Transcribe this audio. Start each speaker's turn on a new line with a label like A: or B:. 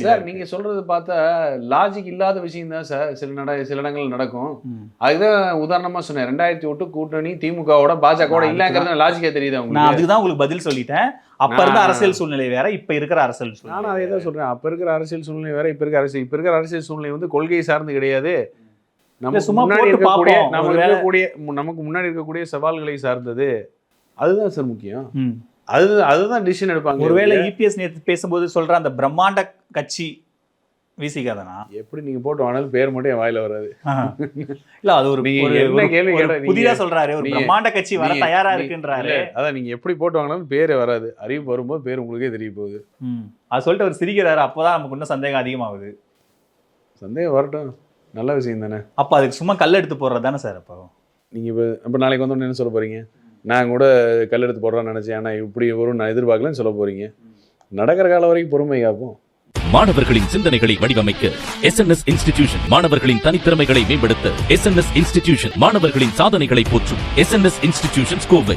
A: வேண்டியது. சார் நீங்க சொல்றது பார்த்தா லாஜிக் இல்லாத விஷயம் தான் சார் சில இடங்கள் நடக்கும். அதுதான் உதாரணமா சொன்னேன். 2008 கூட்டணி திமுகவோட பாஜகவோட இல்லங்கிறது லாஜிக்கா தெரியுது உங்களுக்கு.
B: நான் அதுதான் உங்களுக்கு பதில் சொல்லிட்டேன். அப்ப இருந்த அரசியல் சூழ்நிலை வேற, இப்ப இருக்கிற அரசியல் சூழ்நிலை.
A: நானும் அதே தான் சொல்றேன். அப்ப இருக்கிற அரசியல் சூழ்நிலை வேற, இப்ப இருக்கிற அரசியல் சூழ்நிலை வந்து கொள்கை சார்ந்து கிடையாது. நமக்கு முன்னாடி இருக்கக்கூடிய சவால்களை சார்ந்தது. அதுதான் சார் முக்கியம். அதுதான் டிசிஷன் எடுப்பாங்க.
B: ஒருவேளை இபிஎஸ் நேத்து பேசும்போது சொல்ற அந்த பிரம்மாண்ட கட்சி விசிகாதானா?
A: எப்படி நீங்க போட்டு வானாலும் பேர் மட்டும் என் வாயில வராது.
B: இல்ல அது ஒரு புதிதா சொல்றாரு, ஒரு பிரம்மாண்ட கட்சி வர தயாரா இருக்குன்றாரு.
A: அதான் நீங்க எப்படி போட்டு வாங்கினாலும் பேரே வராது. அறிவு வரும்போது பேர் உங்களுக்கே தெரிய போகுது.
B: அது சொல்லிட்டு அவர் சிரிக்கிறாரு. அப்பதான் நமக்கு இன்னும் சந்தேகம் அதிகமாகுது.
A: சந்தேகம் வரட்டும், நல்ல விஷயம் தானே.
B: அப்ப அதுக்கு சும்மா கல் எடுத்து போடுறது தானே சார்? அப்போ
A: நீங்க இப்ப நாளைக்கு வந்து என்ன சொல்ல போறீங்க? நான் கூட கல் எடுத்து போடுறேன்னு நினைச்சேன், ஆனா இப்படி வரும் நான் எதிர்பார்க்கலன்னு சொல்ல போறீங்க. நடக்கிற காலம் வரைக்கும் பொறுமை காப்போம்.
C: மாணவர்களின் சிந்தனைகளை வடிவமைக்க SNS இன்ஸ்டிடியூஷன், மாணவர்களின் தனித்திறமைகளை மேம்படுத்த SNS இன்ஸ்டிடியூஷன், மாணவர்களின் சாதனைகளை போற்றும் SNS இன்ஸ்டிடியூஷன் கோவை.